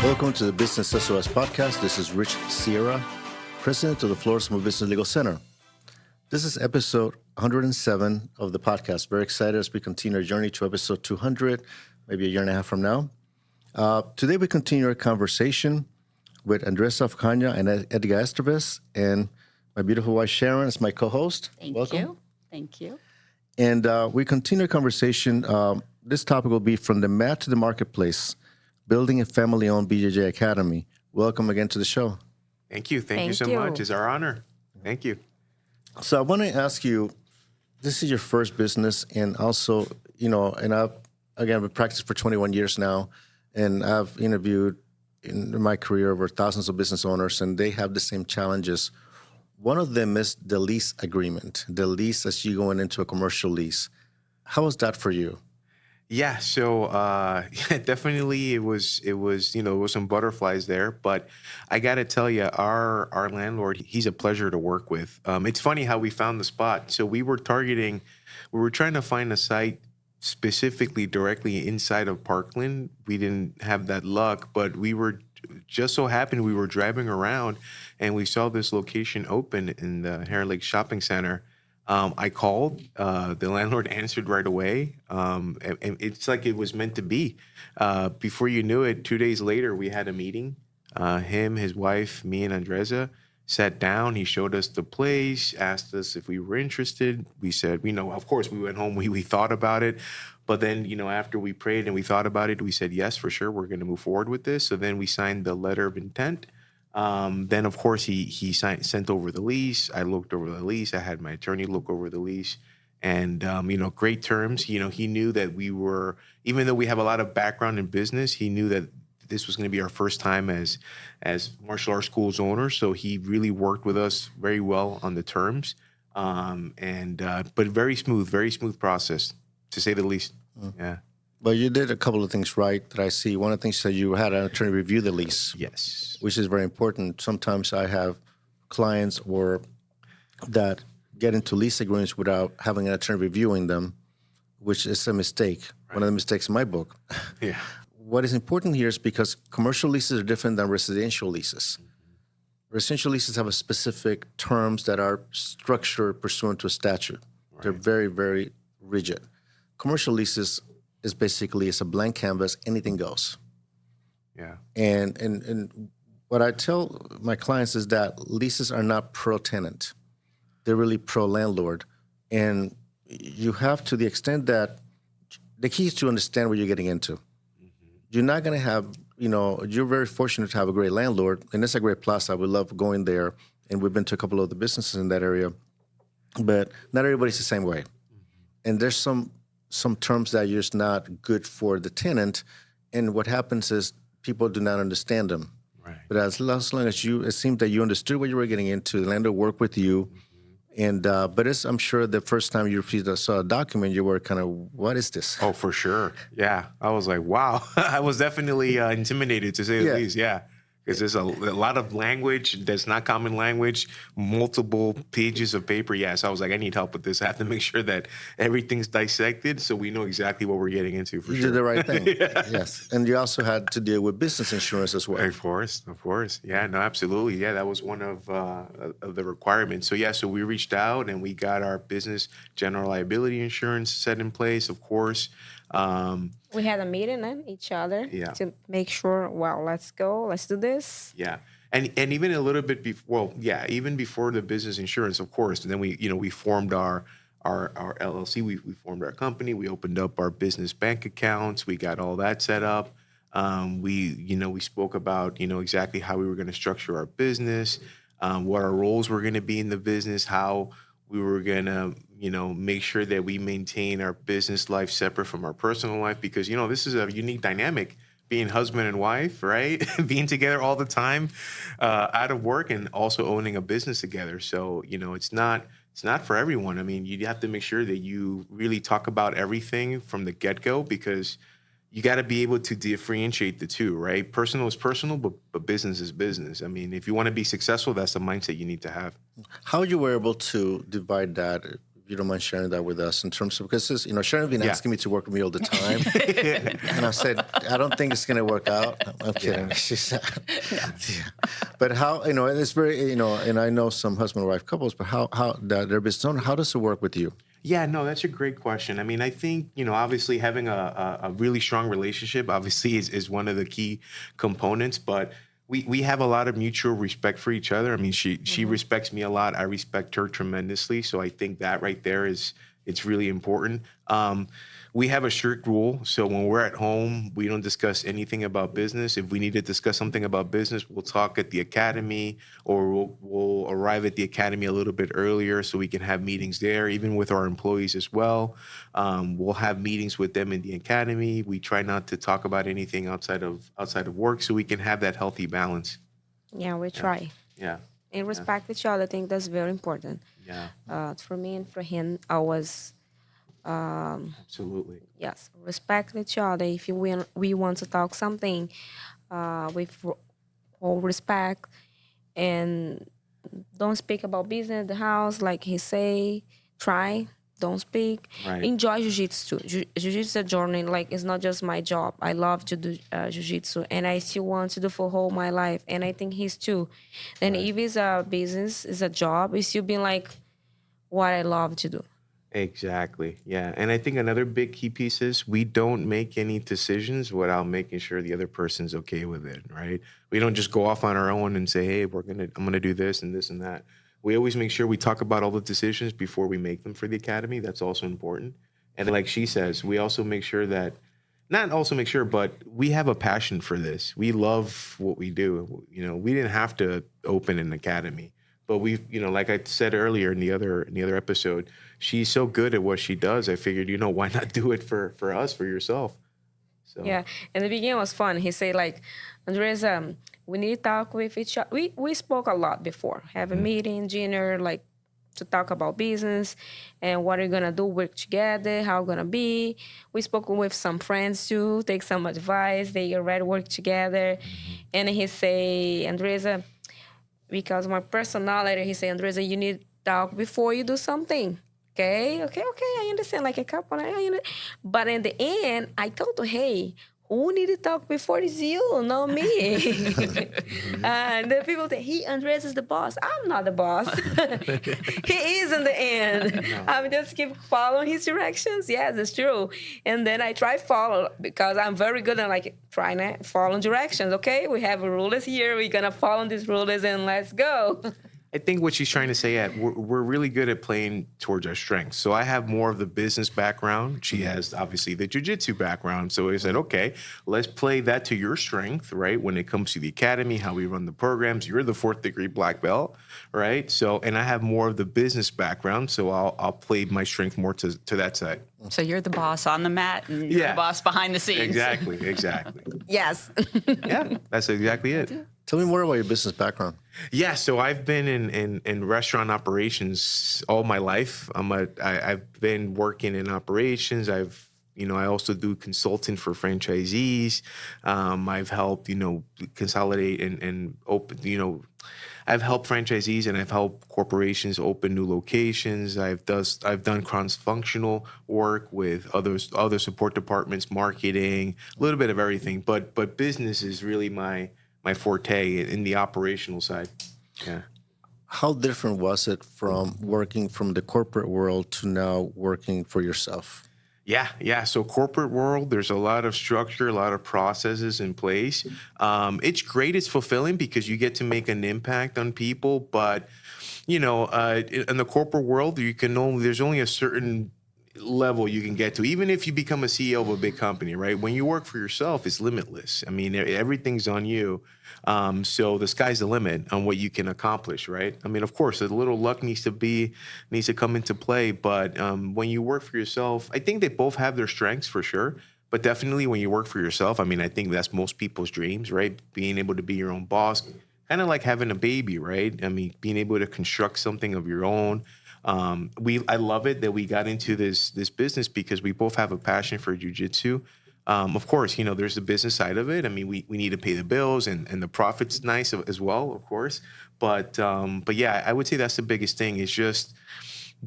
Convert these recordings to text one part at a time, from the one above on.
Welcome to the Business SOS podcast. This is Sierra, president of the Florida Small Business Legal Center. This is episode 107 of the podcast. Very excited as we continue our journey to episode 200, maybe a year and a half from now. Today we continue our conversation with Andrezza Façanha and Edgar Estevez, and my beautiful wife Sharon is my co-host. Welcome. Thank you. And we continue our conversation. This topic will be from the mat to the marketplace, building a family-owned BJJ Academy. Welcome again to the show. Thank you. Thank you so much. It's our honor. Thank you. So I want to ask you, this is your first business, and also, and I've been practicing for 21 years now, and I've interviewed in my career over thousands of business owners, and they have the same challenges. One of them is the lease agreement, the lease as you going into a commercial lease. How was that for you? Yeah, so definitely it was some butterflies there, but I got to tell you, our landlord, he's a pleasure to work with. It's funny how we found the spot. So we were trying to find a site specifically directly inside of Parkland. We didn't have that luck, but we were just so happened we were driving around and we saw this location open in the Heron Lake Shopping Center. I called, the landlord answered right away. And it's like it was meant to be. Before you knew it, 2 days later, we had a meeting. Him, his wife, me, and Andrezza sat down. He showed us the place, asked us if we were interested. We said, of course, we went home. We thought about it. But then, after we prayed and we thought about it, we said, yes, for sure, we're going to move forward with this. So then we signed the letter of intent. Then, of course, he sent over the lease. I looked over the lease. I had my attorney look over the lease. And, great terms. He knew that we were, even though we have a lot of background in business, he knew that this was going to be our first time as martial arts schools owners. So he really worked with us very well on the terms. But very smooth process, to say the least. Yeah. But you did a couple of things right that I see. One of the things that you had an attorney review the lease. Yes. Which is very important. Sometimes I have clients that get into lease agreements without having an attorney reviewing them, which is a mistake. Right. One of the mistakes in my book. Yeah. What is important here is because commercial leases are different than residential leases. Residential leases have a specific terms that are structured pursuant to a statute. Right. They're very, very rigid. Commercial leases is basically, it's a blank canvas, anything goes. Yeah. And what I tell my clients is that leases are not pro-tenant. They're really pro-landlord. And you have, to the extent that the key is to understand what you're getting into. Mm-hmm. You're not going to have, you're very fortunate to have a great landlord, and it's a great plaza. We love going there, and we've been to a couple of the businesses in that area. But not everybody's the same way. Mm-hmm. And there's some terms that are just not good for the tenant, and what happens is people do not understand them. Right. But as long as it seemed that you understood what you were getting into, the landlord worked with you, and but I'm sure the first time you saw a document, you were kind of, what is this? Oh, for sure. Yeah, I was like, wow. I was definitely intimidated, to say the least. Yeah. Because there's a lot of language that's not common language, multiple pages of paper. Yes, I was like, I need help with this. I have to make sure that everything's dissected so we know exactly what we're getting into, for sure. You did the right thing. Yeah. Yes. And you also had to deal with business insurance as well. Of course. Yeah, no, absolutely. Yeah, that was one of the requirements. So we reached out and we got our business general liability insurance set in place, of course. We had a meeting on each other to make sure, let's go, let's do this. Yeah. And even a little bit before, even before the business insurance, of course. And then we formed our LLC, we formed our company, we opened up our business bank accounts, we got all that set up. We spoke about, exactly how we were going to structure our business, what our roles were going to be in the business, how we were going to, make sure that we maintain our business life separate from our personal life, because, this is a unique dynamic, being husband and wife, right? Being together all the time, out of work, and also owning a business together. So, it's not for everyone. I mean, you have to make sure that you really talk about everything from the get-go, because you got to be able to differentiate the two, right? Personal is personal, but business is business. I mean, if you want to be successful, that's the mindset you need to have. How you were able to divide that if you don't mind sharing that with us in terms of, because this, Sharon's been asking me to work with me all the time. And I said, I don't think it's going to work out. I'm kidding. She said, But how, it's very, and I know some husband and wife couples, but how their business owner, how does it work with you? Yeah, no, that's a great question. I mean, I think, obviously having a really strong relationship obviously is one of the key components, but we have a lot of mutual respect for each other. I mean, she respects me a lot. I respect her tremendously. So I think that right there it's really important. We have a strict rule. So when we're at home, we don't discuss anything about business. If we need to discuss something about business, we'll talk at the academy, or we'll arrive at the academy a little bit earlier so we can have meetings there, even with our employees as well. We'll have meetings with them in the academy. We try not to talk about anything outside of work so we can have that healthy balance. Yeah, we try. Yeah. And respect each other. I think that's very important. Yeah. For me and for him, I was... Absolutely. Yes, respect each other. If we want to talk something with all respect, and don't speak about business at the house, like he say, don't speak. Right. Enjoy jiu-jitsu. Jiu-jitsu is a journey. Like, it's not just my job. I love to do jiu-jitsu, and I still want to do for whole my life, and I think he's too. And if it's a business, it's a job, it's still being like what I love to do. Exactly. Yeah. And I think another big key piece is we don't make any decisions without making sure the other person's okay with it, right? We don't just go off on our own and say, hey, I'm going to do this and this and that. We always make sure we talk about all the decisions before we make them for the academy. That's also important. And like she says, we also make sure that, but we have a passion for this. We love what we do. We didn't have to open an academy. But we've, like I said earlier in the other episode, she's so good at what she does. I figured, why not do it for us, for yourself? So. Yeah, in the beginning it was fun. He said, like, Andrezza, we need to talk with each other. We spoke a lot before. Have a meeting, dinner, like, to talk about business and what we're going to do, work together, how we're going to be. We spoke with some friends, too, take some advice. They already work together. And he say, Andrezza, because of my personality, he said, Andrezza, you need to talk before you do something. Okay, I understand, like a couple. But in the end, I told her, hey, who need to talk before is you, not me. And the people think, Andrezza is the boss. I'm not the boss. He is in the end. I just keep following his directions. Yes, it's true. And then I try follow, because I'm very good at like trying to follow directions. Okay, we have rules here. We're going to follow these rules and let's go. I think what she's trying to say at we're really good at playing towards our strengths. So I have more of the business background. She has obviously the jiu-jitsu background. So we said, okay, let's play that to your strength, right? When it comes to the academy, how we run the programs, you're the 4th degree black belt, right? So, and I have more of the business background. So I'll play my strength more to that side. So you're the boss on the mat and you're the boss behind the scenes. Exactly. Yes. Yeah, that's exactly it. Tell me more about your business background. Yeah, so I've been in restaurant operations all my life. I've been working in operations. I also do consulting for franchisees. I've helped, consolidate and open, I've helped franchisees and I've helped corporations open new locations. I've done cross-functional work with other support departments, marketing, a little bit of everything. But business is really my forte in the operational side. Yeah. How different was it from working from the corporate world to now working for yourself? Yeah. So corporate world, there's a lot of structure, a lot of processes in place. It's great. It's fulfilling because you get to make an impact on people. But, in the corporate world, there's only a certain level you can get to, even if you become a CEO of a big company, right? When you work for yourself, it's limitless. I mean, everything's on you. So the sky's the limit on what you can accomplish, right? I mean, of course, a little luck needs to come into play. But when you work for yourself, I think they both have their strengths for sure. But definitely when you work for yourself, I mean, I think that's most people's dreams, right? Being able to be your own boss, kind of like having a baby, right? I mean, being able to construct something of your own. I love it that we got into this business because we both have a passion for jiu-jitsu. Of course, there's the business side of it. I mean, we need to pay the bills and the profit's nice as well, of course. But yeah, I would say that's the biggest thing is just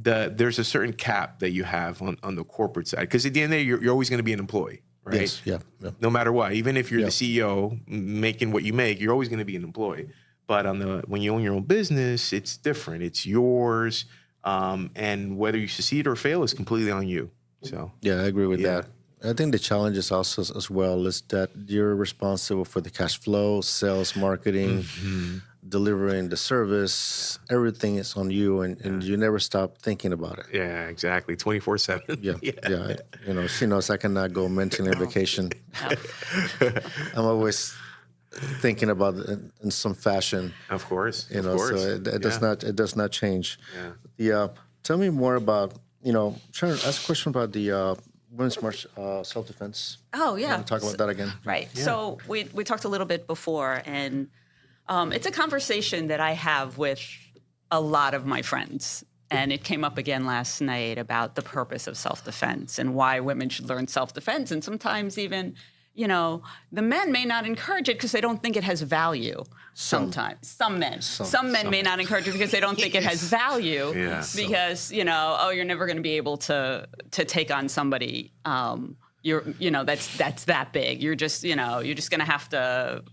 there's a certain cap that you have on the corporate side, because at the end of the day, you're always going to be an employee, right? Yes, yeah. No matter what, even if you're Yeah. the CEO making what you make, you're always going to be an employee. But when you own your own business, it's different. It's yours, and whether you succeed or fail is completely on you. So Yeah, I agree with Yeah. that. I think the challenge is also as well is that you're responsible for the cash flow, sales, marketing, delivering the service. Everything is on you, and you never stop thinking about it. yeah, exactly, 24/7. Yeah, yeah. You know, she knows I cannot go mentally on vacation. I'm always thinking about it in some fashion. Of course, You know, so it does not change. Yeah. Yeah. Tell me more about, Sharon, ask a question about the women's march self-defense. Oh, yeah. Want to talk about that again? Right. So we talked a little bit before, and it's a conversation that I have with a lot of my friends. And it came up again last night about the purpose of self-defense and why women should learn self-defense. And sometimes even, the men may not encourage it because they don't think it has value. Sometimes. Some men may not encourage it because they don't think it has value. Yeah. Because, you're never going to be able to take on somebody that's that big. You're just going to have to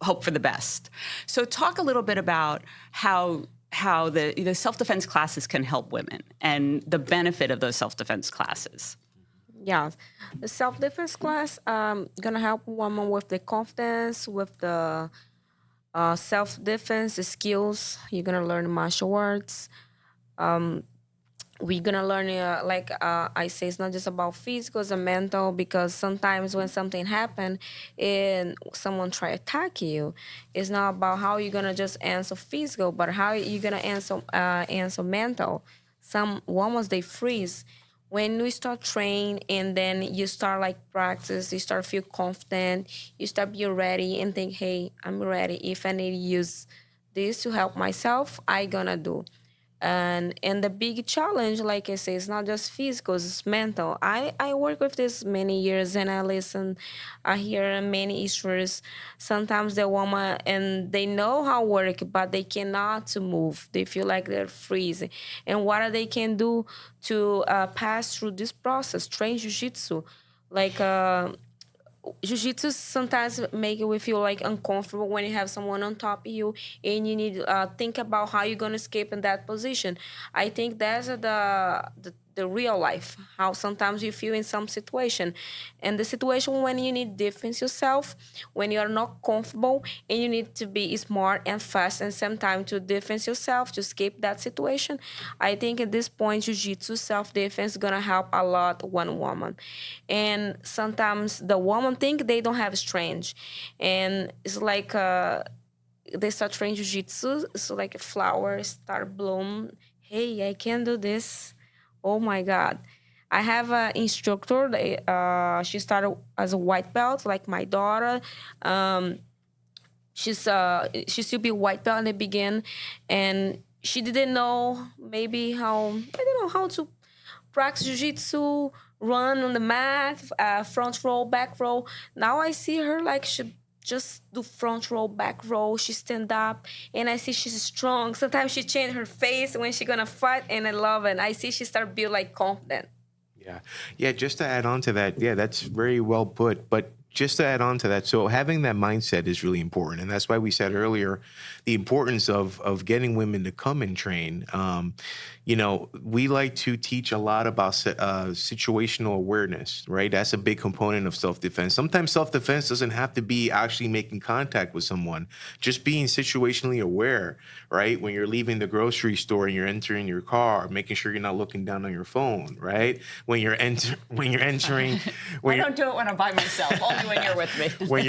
hope for the best. So talk a little bit about how the self-defense classes can help women and the benefit of those self-defense classes. Yeah, the self-defense class gonna help women with the confidence, with the self-defense, the skills. You're gonna learn martial arts. We're gonna learn, I say, it's not just about physical, it's a mental, because sometimes when something happen and someone try to attack you, it's not about how you're gonna just answer physical, but how you're gonna answer mental. Some women, they freeze. When we start train and then you start practice, you start feel confident, you start be ready and think, hey, I'm ready. If I need to use this to help myself, I gonna do. And the big challenge, like I say, it's not just physical, it's mental. I work with this many years and I hear many issues. Sometimes the woman, and they know how to work, but they cannot to move. They feel like they're freezing. And what they can do to pass through this process, train jiu-jitsu. Jiu-jitsu sometimes make you feel uncomfortable when you have someone on top of you and you need to think about how you're going to escape in that position. I think that's the real life, how sometimes you feel in some situation. And the situation when you need defense yourself, when you're not comfortable and you need to be smart and fast and sometimes to defense yourself, to escape that situation. I think at this point, jiu-jitsu self-defense is going to help a lot one woman. And sometimes the woman think they don't have strength. And it's they start training jiu-jitsu, it's like a flower start bloom. Hey, I can do this. Oh my God. I have an instructor. She started as a white belt, like my daughter. She still be white belt in the beginning, and she didn't know how to practice jiu-jitsu, run on the mat, front row, back row. Now I see her she just do front row, back row. She stand up, and I see she's strong. Sometimes she change her face when she gonna fight, and I love it. I see she start build confident. Yeah. Just to add on to that, that's very well put. But just to add on to that, so having that mindset is really important, and that's why we said earlier the importance of getting women to come and train. We like to teach a lot about situational awareness, right? That's a big component of self-defense. Sometimes self-defense doesn't have to be actually making contact with someone. Just being situationally aware, right? When you're leaving the grocery store and you're entering your car, making sure you're not looking down on your phone, right? When you're entering, I don't do it when I'm by myself. Only when you're with me. When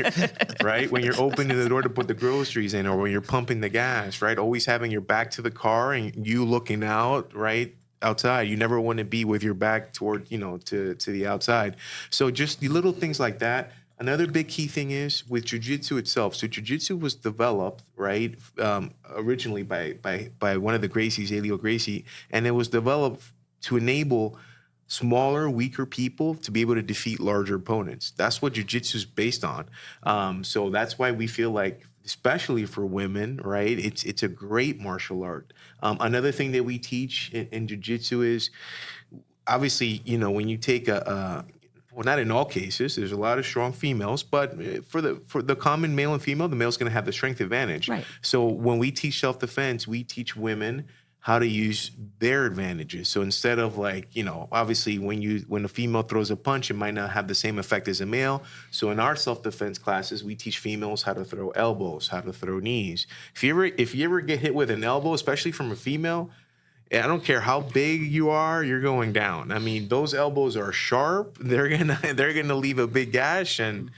you're opening the door to put the groceries in, or when you're pumping the gas, right? Always having your back to the car and you looking out, right? Outside. You never want to be with your back toward, to the outside. So just the little things like that. Another big key thing is with jiu-jitsu itself. So jiu-jitsu was developed, right, originally by one of the Gracies, Elio Gracie, and it was developed to enable smaller, weaker people to be able to defeat larger opponents. That's what jiu-jitsu is based on. So that's why we feel like especially for women, right? It's a great martial art. Another thing that we teach in jiu-jitsu is obviously, when you take well, not in all cases, there's a lot of strong females, but for the common male and female, the male's going to have the strength advantage. Right. So when we teach self-defense, we teach women how to use their advantages. So instead of obviously when a female throws a punch, it might not have the same effect as a male. So in our self-defense classes, we teach females how to throw elbows, how to throw knees. If you ever get hit with an elbow, especially from a female, I don't care how big you are, you're going down. I mean, those elbows are sharp. They're gonna leave a big gash and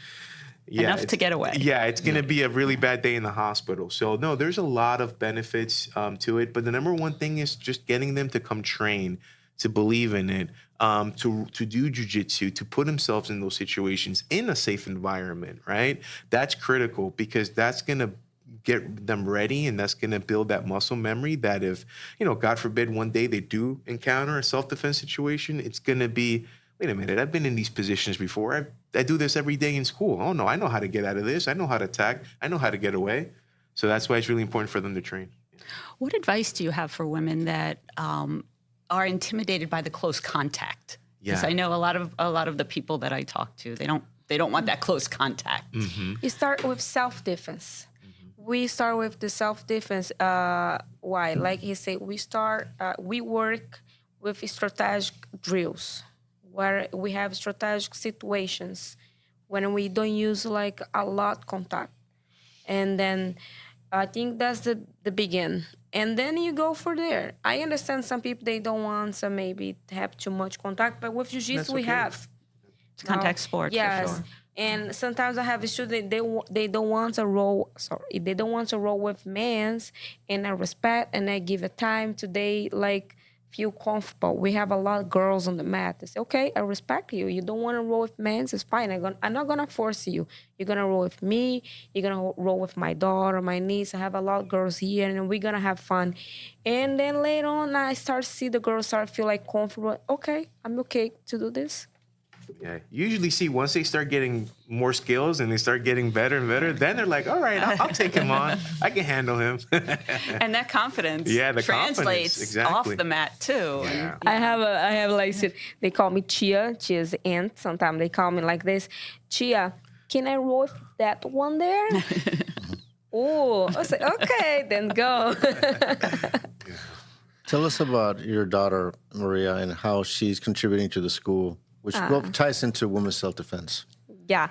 enough to get away. Yeah, it's going to be a really bad day in the hospital. So, no, there's a lot of benefits to it. But the number one thing is just getting them to come train, to believe in it, to do jiu-jitsu, to put themselves in those situations in a safe environment, right? That's critical because that's going to get them ready and that's going to build that muscle memory that if, God forbid, one day they do encounter a self-defense situation, it's going to be, wait a minute, I've been in these positions before. I do this every day in school. Oh, no, I know how to get out of this. I know how to attack. I know how to get away. So that's why it's really important for them to train. What advice do you have for women that are intimidated by the close contact? Because I know a lot of the people that I talk to, they don't want that close contact. Mm-hmm. You start with self-defense. We start with the self-defense. Why? Like he said, we work with strategic drills, where we have strategic situations when we don't use like a lot contact. And then I think that's the begin. And then you go for there. I understand some people, they don't want to maybe have too much contact, but with jiu-jitsu we have. It's contact sports, yes. for sure. And sometimes I have students, they don't want to roll, they don't want to roll with men's, and I respect and I give it time to they like feel comfortable. We have a lot of girls on the mat. They say, okay, I respect you. You don't want to roll with men's, it's fine. I'm not going to force you. You're going to roll with me. You're going to roll with my daughter, my niece. I have a lot of girls here, and we're going to have fun. And then later on, I start to see the girls start to feel like comfortable. Okay, I'm okay to do this. Yeah, you usually see once they start getting more skills and they start getting better and better, then they're like, all right, I'll take him on. I can handle him. And that confidence translates off the mat too. Yeah. I have like, they call me Chia. Chia's aunt. Sometimes they call me like this. Chia, can I roll with that one there? Oh, I say, okay, then go. Tell us about your daughter, Maria, and how she's contributing to the school, which ties into women's self-defense. Yeah.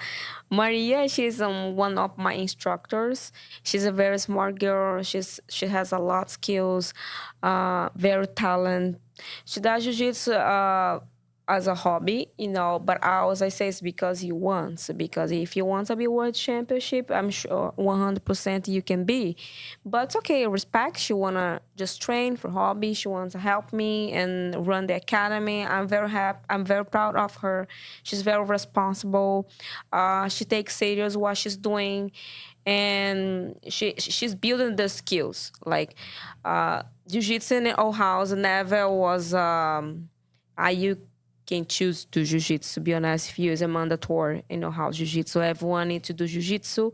Maria, she's one of my instructors. She's a very smart girl. She has a lot of skills, very talented. She does jiu-jitsu as a hobby, but I say it's because he wants. Because if you want to be world championship, I'm sure 100% you can be. But it's okay, respect. She want to just train for hobby. She wants to help me and run the academy. I'm very happy. I'm very proud of her. She's very responsible. She takes serious what she's doing. And she's building the skills. Like jiu-jitsu in our house never was you can choose to jiu-jitsu. To be honest with you, is a mandatory in our house jiu-jitsu. Everyone needs to do jiu-jitsu.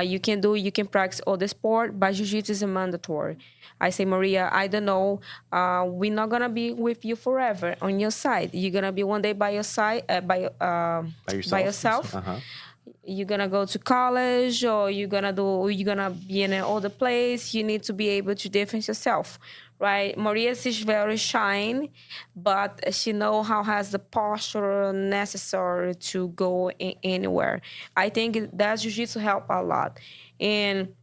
You can practice other sport, but jiu-jitsu is a mandatory. I say, Maria, I don't know. We're not gonna be with you forever on your side. You're gonna be one day by your side, by yourself. Uh-huh. You're gonna go to college, or you're gonna be in another place. You need to be able to defend yourself, right? Maria is very shy, but she knows how has the posture necessary to go anywhere. I think that jiu-jitsu help a lot, and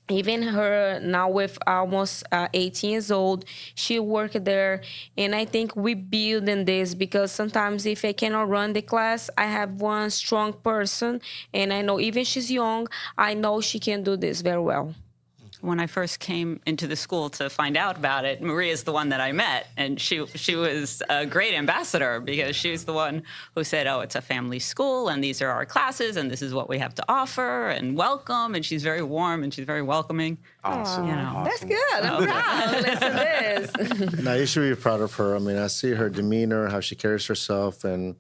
even her now with almost 18 years old, she worked there. And I think we build in this because sometimes if I cannot run the class, I have one strong person. And I know even she's young, I know she can do this very well. When I first came into the school to find out about it, Maria's the one that I met, and she was a great ambassador because she was the one who said, oh, it's a family school, and these are our classes, and this is what we have to offer, and welcome, and she's very warm, and she's very welcoming. Awesome. Awesome. That's good. I'm proud. Listen to this. Now, you should be proud of her. I mean, I see her demeanor, how she carries herself, and,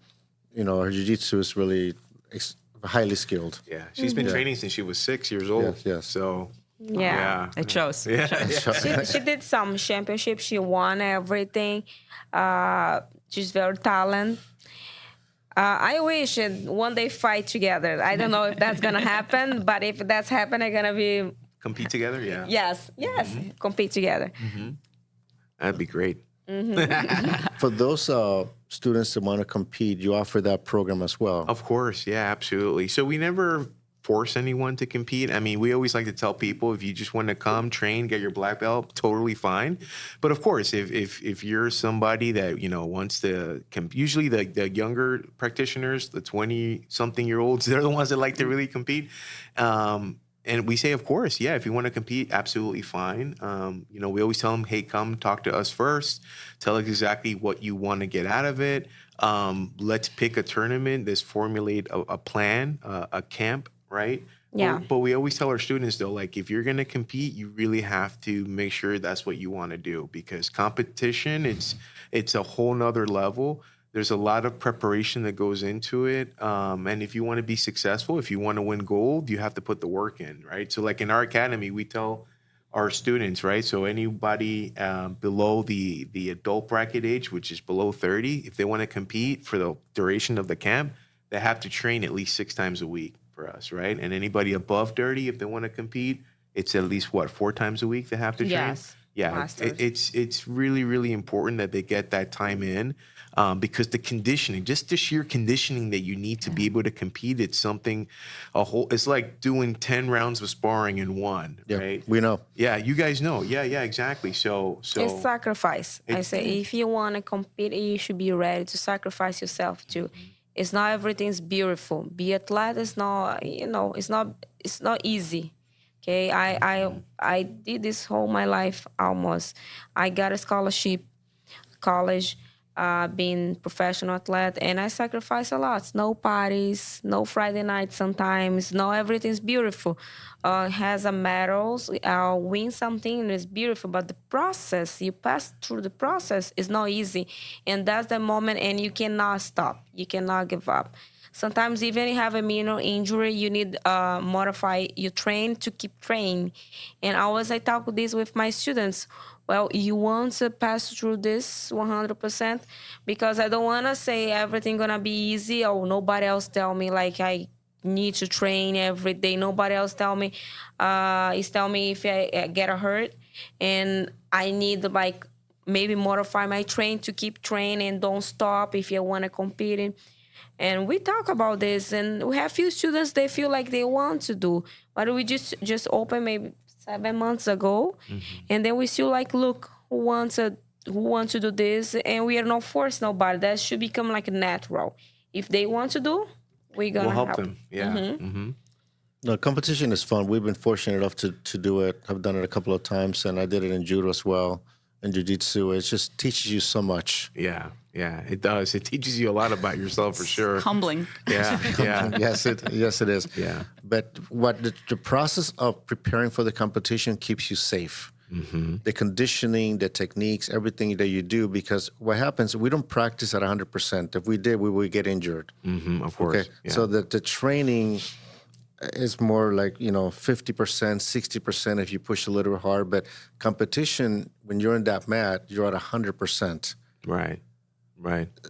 her jiu-jitsu is really highly skilled. Yeah, she's been training since she was 6 years old. Yes. So Yeah. It shows. yeah. She did some championships. She won everything. She's very talented. I wish one day fight together. I don't know if that's gonna happen, but if that's happening, gonna be Compete together. Yeah, yes, compete together. that'd be great. For those students that want to compete, you offer that program as well. Of course, yeah, absolutely. So we never force anyone to compete. I mean, we always like to tell people if you just want to come train, get your black belt, totally fine. But of course, if you're somebody that wants to compete, usually the younger practitioners, the 20-something-year-olds, they're the ones that like to really compete. And we say, of course, yeah, if you want to compete, absolutely fine. We always tell them, hey, come talk to us first. Tell us exactly what you want to get out of it. Let's pick a tournament. Let's formulate a plan, a camp, right? Yeah. But we always tell our students, though, like, if you're going to compete, you really have to make sure that's what you want to do, because competition, it's a whole nother level. There's a lot of preparation that goes into it. And if you want to be successful, if you want to win gold, you have to put the work in, right? So like in our academy, we tell our students, right? So anybody below the adult bracket age, which is below 30, if they want to compete for the duration of the camp, they have to train at least 6 times a week for us, right? And anybody above 30, if they want to compete, it's at least 4 times a week they have to train? Yes. Yeah, it's really, really important that they get that time in, because the conditioning, just the sheer conditioning that you need to be able to compete, it's it's like doing 10 rounds of sparring in one, Yeah, right? we know. Yeah, you guys know. Yeah, exactly. So It's sacrifice. I say if you want to compete, you should be ready to sacrifice yourself too. It's not everything's beautiful. Be athlete is not, it's not easy. Okay, I did this whole my life almost. I got a scholarship, college, being professional athlete, and I sacrifice a lot. No parties, no Friday night sometimes. No, everything's beautiful. Has a medals, win something, it's beautiful. But the process, you pass through the process, is not easy, and that's the moment. And you cannot stop. You cannot give up. Sometimes even you have a minor injury, you need modify your train to keep training. And always I talk this with my students. Well, you want to pass through this 100%, because I don't want to say everything gonna be easy, or nobody else tell me like I need to train every day. Nobody else tell me if I get hurt and I need like maybe modify my train to keep training and don't stop if you want to compete. And we talk about this, and we have few students, they feel like they want to do, but we just opened maybe 7 months ago, and then we still like, look, who wants to do this, and we are not forcing nobody. That should become like natural. If they want to do, we're gonna we'll help them. Yeah. No, competition is fun. We've been fortunate enough to do it. I've done it a couple of times, and I did it in judo as well, and jiu-jitsu. It just teaches you so much. Yeah, it does. It teaches you a lot about yourself for sure. Humbling. Yeah. Yes, it is. Yeah. But what the process of preparing for the competition keeps you safe. The conditioning, the techniques, everything that you do, because what happens, we don't practice at 100%. If we did, we would get injured. Of course. Okay, Yeah. so the training is more like 50%, 60% if you push a little hard. But competition, when you're in that mat, you're at 100%. Right.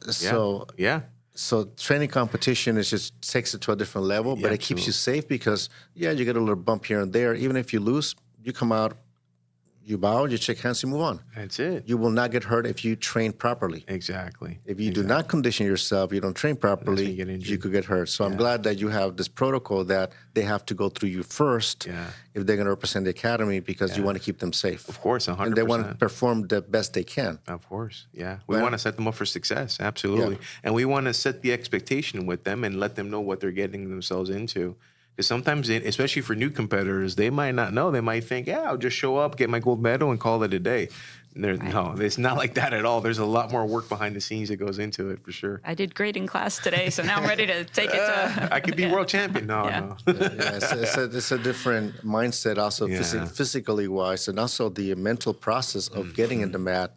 So yeah. So training competition is just takes it to a different level, but Yeah, it keeps you safe, because you get a little bump here and there. Even if you lose, you come out, you bow, you shake hands, you move on. That's it. You will not get hurt if you train properly. Exactly. If you do not condition yourself, you don't train properly, you get injured. you could get hurt. So I'm glad that you have this protocol that they have to go through you first if they're going to represent the academy, because you want to keep them safe. Of course, 100%. And they want to perform the best they can. Of course, yeah. We want to set them up for success, absolutely. And we want to set the expectation with them and let them know what they're getting themselves into. Because sometimes, especially for new competitors, they might not know. They might think, I'll just show up, get my gold medal, and call it a day. No, it's not like that at all. There's a lot more work behind the scenes that goes into it, for sure. I did great in class today, so now I'm ready to take it to... I could be world champion. No. It's a different mindset also, physically wise, and also the mental process of getting in the mat.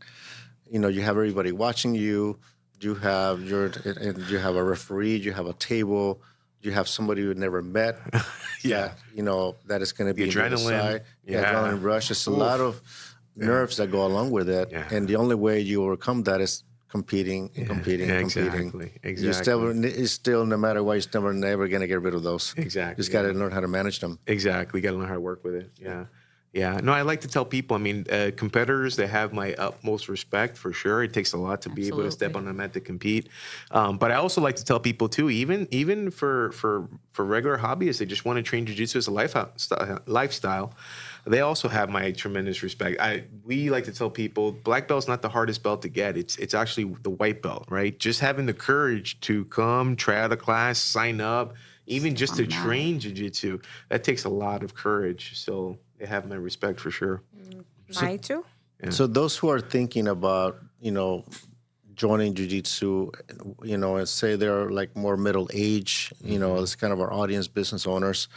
You have everybody watching you. You have a referee. You have a table. You have somebody you never met. Yeah. That is going to be The on the other adrenaline. side. Yeah. Adrenaline rush. It's a lot of nerves that go along with it. Yeah. And the only way you overcome that is competing and competing and competing. Exactly. You still, no matter what, you're never going to get rid of those. Exactly. Just got to learn how to manage them. Exactly. Got to learn how to work with it. Yeah. Yeah. No, I like to tell people, competitors, they have my utmost respect for sure. It takes a lot to be able to step on the mat to compete. But I also like to tell people too, even for regular hobbyists, they just want to train jiu-jitsu as a lifestyle. They also have my tremendous respect. We like to tell people black belt's not the hardest belt to get. It's actually the white belt, right? Just having the courage to come, try out a class, sign up, even just to train jiu-jitsu, that takes a lot of courage. So they have my respect for sure. Mine too. Yeah. So those who are thinking about, joining jiu-jitsu, and say they're like more middle age, it's kind of our audience, business owners,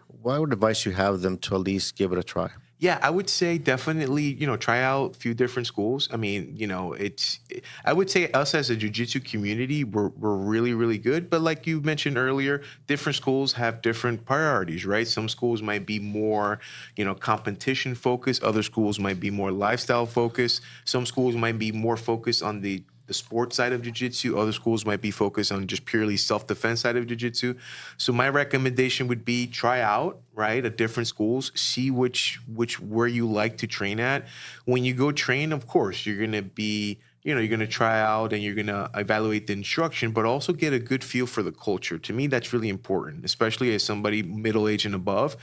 what advice you have them to at least give it a try? Yeah, I would say definitely, try out a few different schools. I would say us as a jiu-jitsu community, we're really, really good. But like you mentioned earlier, different schools have different priorities, right? Some schools might be more, competition focused. Other schools might be more lifestyle focused. Some schools might be more focused on the sports side of jiu-jitsu. Other schools might be focused on just purely self-defense side of jiu-jitsu. So my recommendation would be try out, right, at different schools, see where you like to train at. When you go train, of course, you're going to be, you're going to try out and you're going to evaluate the instruction, but also get a good feel for the culture. To me, that's really important, especially as somebody middle-aged and above.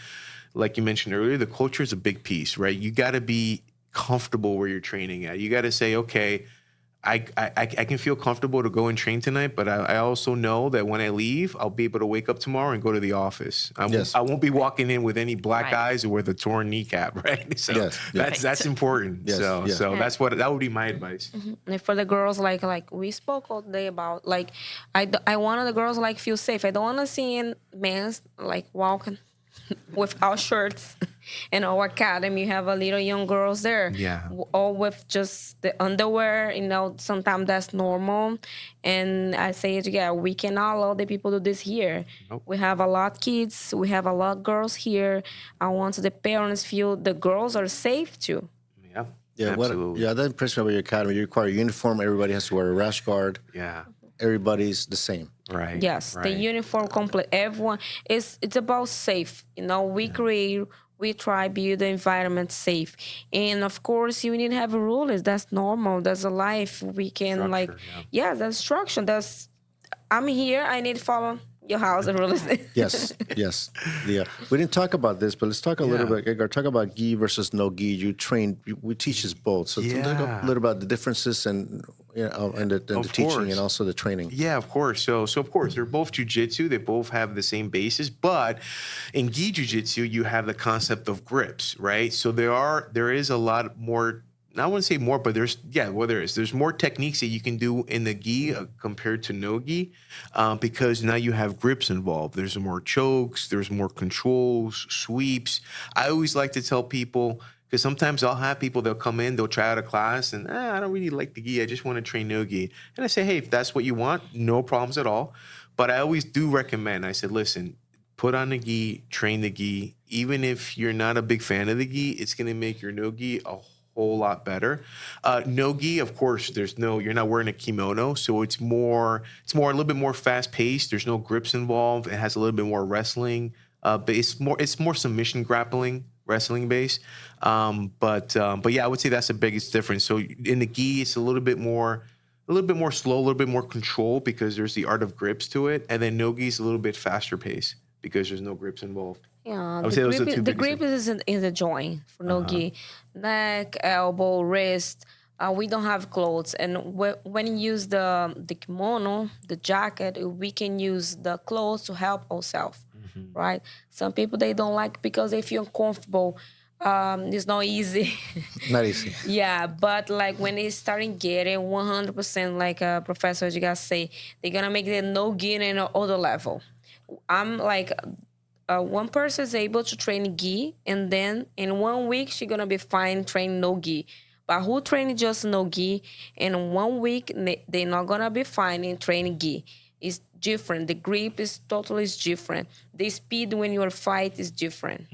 Like you mentioned earlier, the culture is a big piece, right? You got to be comfortable where you're training at. You got to say, okay, I can feel comfortable to go and train tonight, but I also know that when I leave, I'll be able to wake up tomorrow and go to the office. I won't be walking in with any black eyes or with a torn kneecap, right? So that's important. Yes, So that would be my advice. And for the girls, like we spoke all day about, like I wanted the girls like feel safe. I don't want to see men like walking without shirts. In our academy, you have a little young girls there, all with just the underwear. Sometimes that's normal. And I say, we cannot allow the people to do this here. Nope. We have a lot of kids. We have a lot of girls here. I want the parents feel the girls are safe too. Yeah, absolutely. That impressed me about your academy. You require a uniform. Everybody has to wear a rash guard. Yeah. Everybody's the same. Right. Yes, right. The uniform complete. Everyone it's about safe. We try build the environment safe, and of course you need to have rules. That's normal. That's a life. We can that's structure. I'm here. I need to follow your house rules. Yes. Yeah. We didn't talk about this, but let's talk a little bit, Edgar. Talk about gi versus no gi. We teach us both. So talk a little about the differences and the teaching and also the training. Yeah, of course. So of course they're both jiu-jitsu. They both have the same basis, but in gi jiu-jitsu you have the concept of grips, right? So there is a lot more. I wouldn't say more, but there is. There's more techniques that you can do in the gi compared to no gi, because now you have grips involved. There's more chokes, there's more controls, sweeps. I always like to tell people, because sometimes I'll have people, they'll come in, they'll try out a class, and I don't really like the gi. I just want to train no gi. And I say, hey, if that's what you want, no problems at all. But I always do recommend. I said, listen, put on the gi, train the gi. Even if you're not a big fan of the gi, it's going to make your no gi a whole lot better. No gi, of course, you're not wearing a kimono, so it's a little bit more fast paced. There's no grips involved. It has a little bit more wrestling, but it's more submission grappling, wrestling based. But yeah, I would say that's the biggest difference. So in the gi, it's a little bit more slow, a little bit more control because there's the art of grips to it, and then no gi is a little bit faster paced because there's no grips involved. Yeah, the grip is in the joint for no gi, neck, elbow, wrist. We don't have clothes, and when you use the kimono, the jacket, we can use the clothes to help ourselves, right? Some people they don't like because they feel uncomfortable. It's not easy. Not easy. Yeah, but like when they starting getting 100%, like Professor Edgar say, they're gonna make the no gi in another level. I'm like. One person is able to train gi, and then in 1 week she's gonna be fine training no gi. But who train just no gi, in 1 week they're not gonna be fine in training gi. different. The grip is totally different. The speed when you fight is different.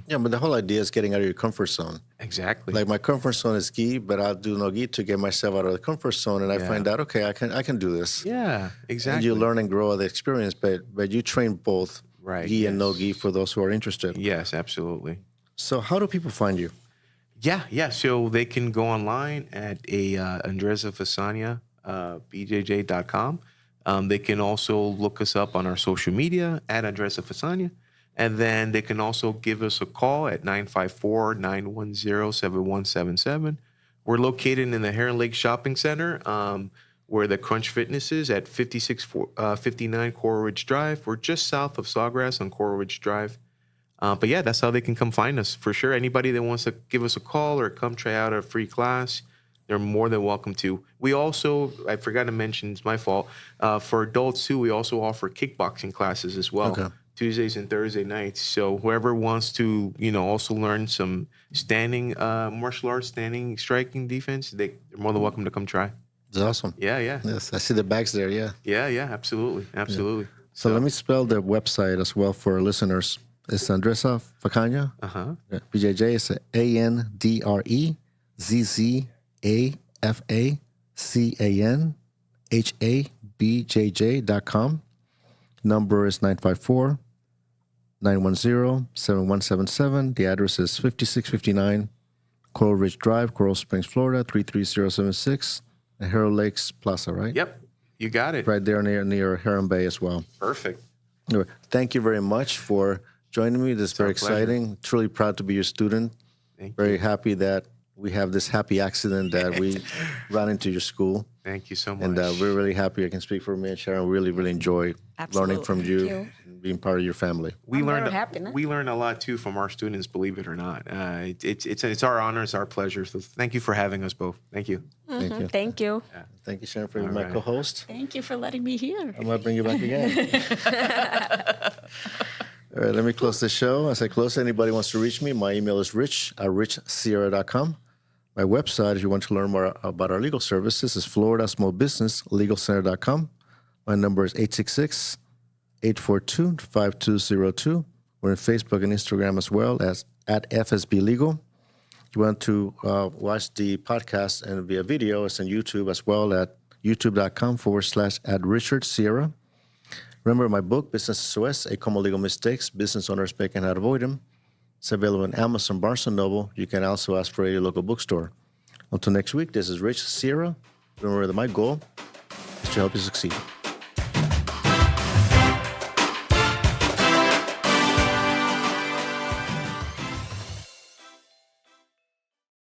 Yeah, but the whole idea is getting out of your comfort zone. Exactly. Like my comfort zone is gi, but I'll do no gi to get myself out of the comfort zone, and I find out, okay, I can do this. Yeah, exactly. And you learn and grow the experience, but you train both gi and no gi for those who are interested. Yes, absolutely. So how do people find you? Yeah. So they can go online at Andrezza Façanha BJJ.com. They can also look us up on our social media at Andrezza Façanha. And then they can also give us a call at 954-910-7177. We're located in the Heron Lake Shopping Center, where the Crunch Fitness is at 5659 Coral Ridge Drive. We're just south of Sawgrass on Coral Ridge Drive. But yeah, that's how they can come find us for sure. Anybody that wants to give us a call or come try out a free class, they're more than welcome to. We also, I forgot to mention, it's my fault, for adults too, we also offer kickboxing classes as well. Okay. Tuesdays and Thursday nights. So whoever wants to, also learn some standing martial arts, standing striking defense, they're more than welcome to come try. It's awesome. Yeah. Yes, I see the bags there, yeah. Yeah, absolutely. So let me spell the website as well for our listeners. It's Andrezza Façanha. BJJ is AndrezzaFaCanHABJJ.com. Number is 954-910-7177. The address is 5659 Coral Ridge Drive, Coral Springs, Florida, 33076. And Heron Lakes Plaza, right? Yep, you got it. Right there near Heron Bay as well. Perfect. Anyway, thank you very much for joining me. This is very exciting. Truly proud to be your student. Very happy that we have this happy accident that we ran into your school. Thank you so much. And we're really happy. I can speak for me and Sharon. We really enjoy learning from you and being part of your family. We very happy, no? We learn a lot too from our students, believe it or not. It's our honor, it's our pleasure. So thank you for having us both. Thank you. Thank you. Thank you. Thank you, Sharon, for being my co-host. Thank you for letting me here. I might bring you back again. All right, let me close the show. As I close, anybody wants to reach me, my email is rich@richsierra.com. My website, if you want to learn more about our legal services, is floridasmallbusinesslegalcenter.com. My number is 866-842-5202. We're on Facebook and Instagram as well as at FSB Legal. If you want to watch the podcast and via video, it's on YouTube as well at youtube.com/@RichardSierra. Remember my book, Business SOS, A Common Legal Mistakes Business Owners Make and How to Avoid Them. It's available on Amazon, Barnes & Noble. You can also ask for a local bookstore. Until next week, this is Rich Sierra. Remember that my goal is to help you succeed.